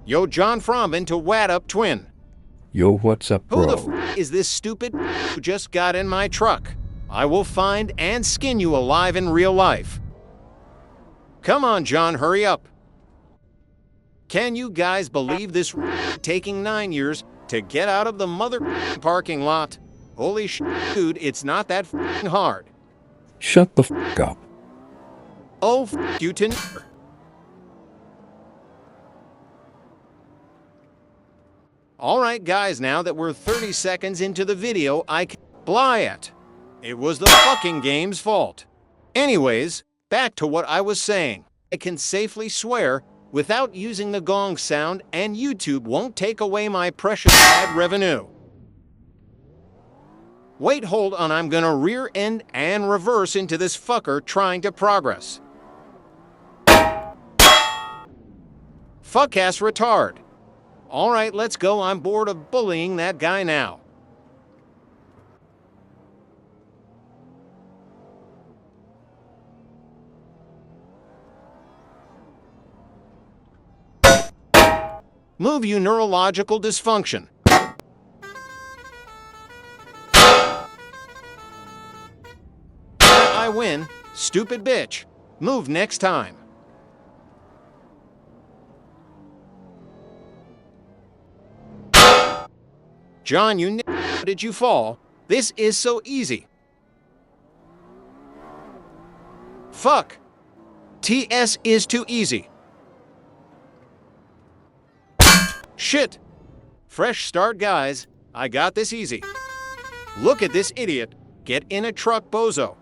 Yo, John Frombin to Wad Up Twin. Yo, what's up, Who bro? the f is this stupid who just got in my truck? I will find and skin you alive in real life. Come on, John, hurry up. Can you guys believe this taking 9 years to get out of the mother parking lot? Holy sh*, dude, it's not that hard. Shut the f up. Oh, f you to Alright guys, now that we're 30 seconds into the video, I can fly it. It was the fucking game's fault. Anyways, back to what I was saying. I can safely swear without using the gong sound, and YouTube won't take away my precious ad revenue. Wait, hold on, I'm gonna rear end and reverse into this fucker trying to progress. Fuck-ass retard. Alright, let's go, I'm bored of bullying that guy now. Move, you neurological dysfunction. I win, stupid bitch. Move next time. John, how did you fall? This is so easy. Fuck. TS is too easy. Shit. Fresh start, guys. I got this easy. Look at this idiot. Get in a truck, bozo.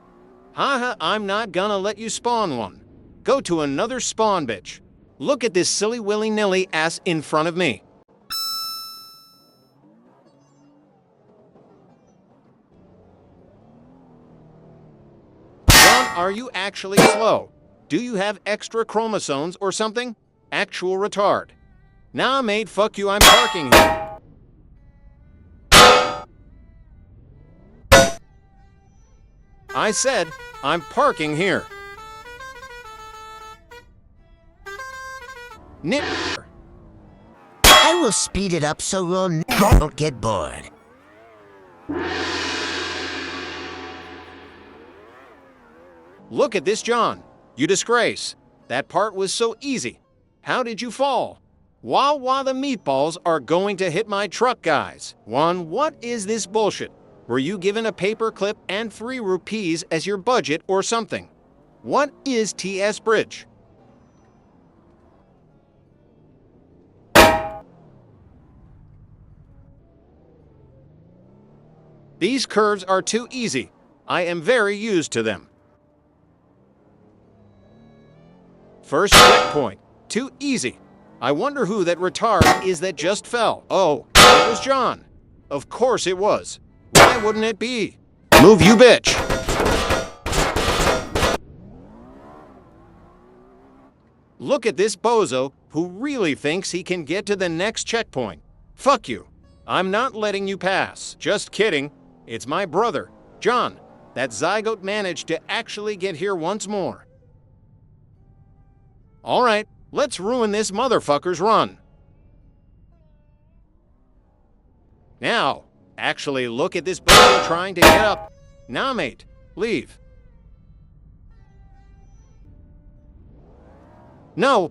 Haha, I'm not gonna let you spawn one. Go to another spawn, bitch. Look at this silly willy-nilly ass in front of me. John, are you actually slow? Do you have extra chromosomes or something? Actual retard. Nah, mate, fuck you, I'm parking here. I said, I'm parking here. I will speed it up so we'll don't get bored. Look at this, John. You disgrace. That part was so easy. How did you fall? Wah, the meatballs are going to hit my truck, guys. What is this bullshit? Were you given a paper clip and 3 rupees as your budget or something? What is TS Bridge? These curves are too easy. I am very used to them. First checkpoint. Too easy. I wonder who that retard is that just fell. Oh, it was John. Of course it was. Why wouldn't it be? Move, you bitch! Look at this bozo who really thinks he can get to the next checkpoint. Fuck you. I'm not letting you pass. Just kidding. It's my brother, John. That zygote managed to actually get here once more. Alright, let's ruin this motherfucker's run. Now, actually look at this bozo trying to get up. Nah, mate, leave. No.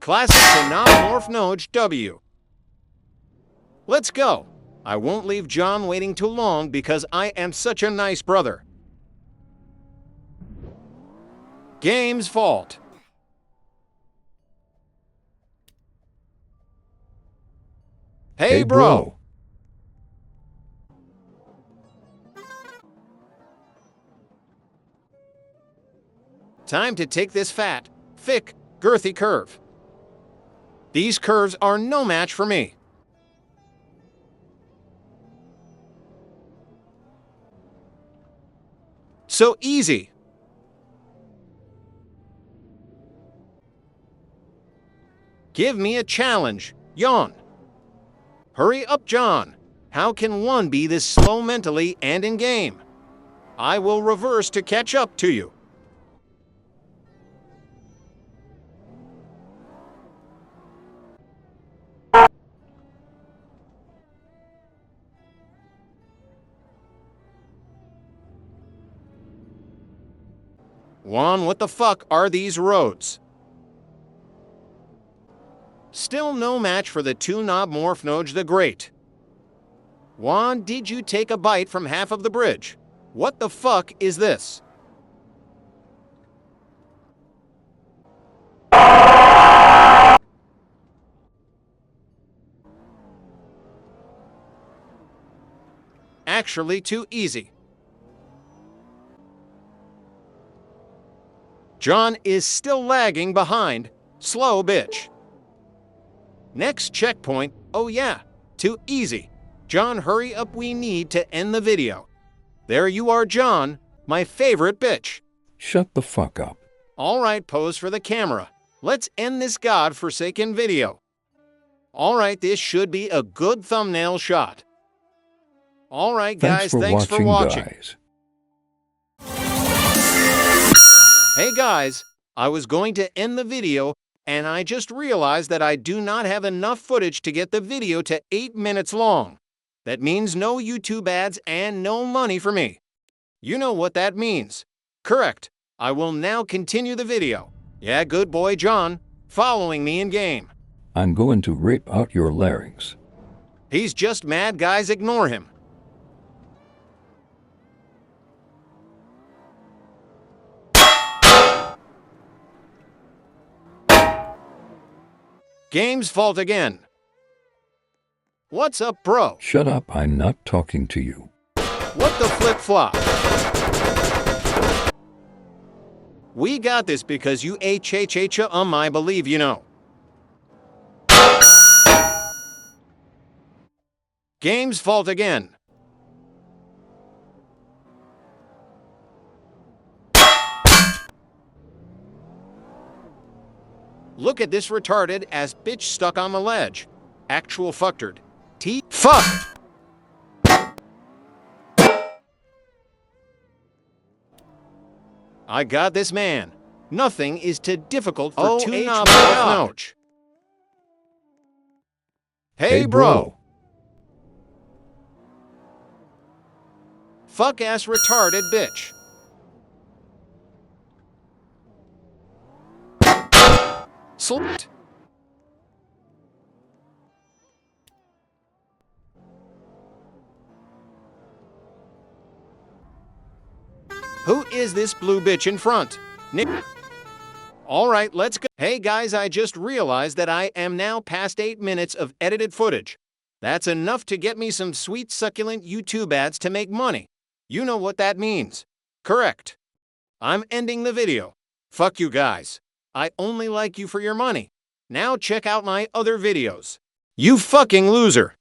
Classic cannot morph noj W. Let's go. I won't leave John waiting too long because I am such a nice brother. Game's fault. Hey, bro. Time to take this fat, thick, girthy curve. These curves are no match for me. So easy. Give me a challenge. Yawn. Hurry up, John. How can one be this slow mentally and in game? I will reverse to catch up to you. Juan, what the fuck are these roads? Still no match for the two-knob Morphnoj the Great. Juan, did you take a bite from half of the bridge? What the fuck is this? Actually too easy. John is still lagging behind. Slow bitch. Next checkpoint, oh yeah, too easy. John, hurry up, we need to end the video. There you are, John, my favorite bitch. Shut the fuck up. All right, pose for the camera. Let's end this godforsaken video. All right, this should be a good thumbnail shot. All right, guys, thanks for watching. Guys. Hey guys, I was going to end the video and I just realized that I do not have enough footage to get the video to 8 minutes long. That means no YouTube ads and no money for me. You know what that means. Correct. I will now continue the video. Yeah, good boy John, following me in game. I'm going to rip out your larynx. He's just mad, guys, ignore him. Game's fault again. What's up, bro? Shut up, I'm not talking to you. What the flip-flop? We got this because you I believe you know. Game's fault again. Look at this retarded ass bitch stuck on the ledge. Actual fucktard. Fuck! I got this, man. Nothing is too difficult for two-knob Morphnoj. Hey, bro. Fuck ass retarded bitch. Slut. Who is this blue bitch in front? Nick. All right, let's go. Hey guys, I just realized that I am now past 8 minutes of edited footage. That's enough to get me some sweet succulent YouTube ads to make money. You know what that means. Correct. I'm ending the video. Fuck you guys. I only like you for your money. Now check out my other videos. You fucking loser.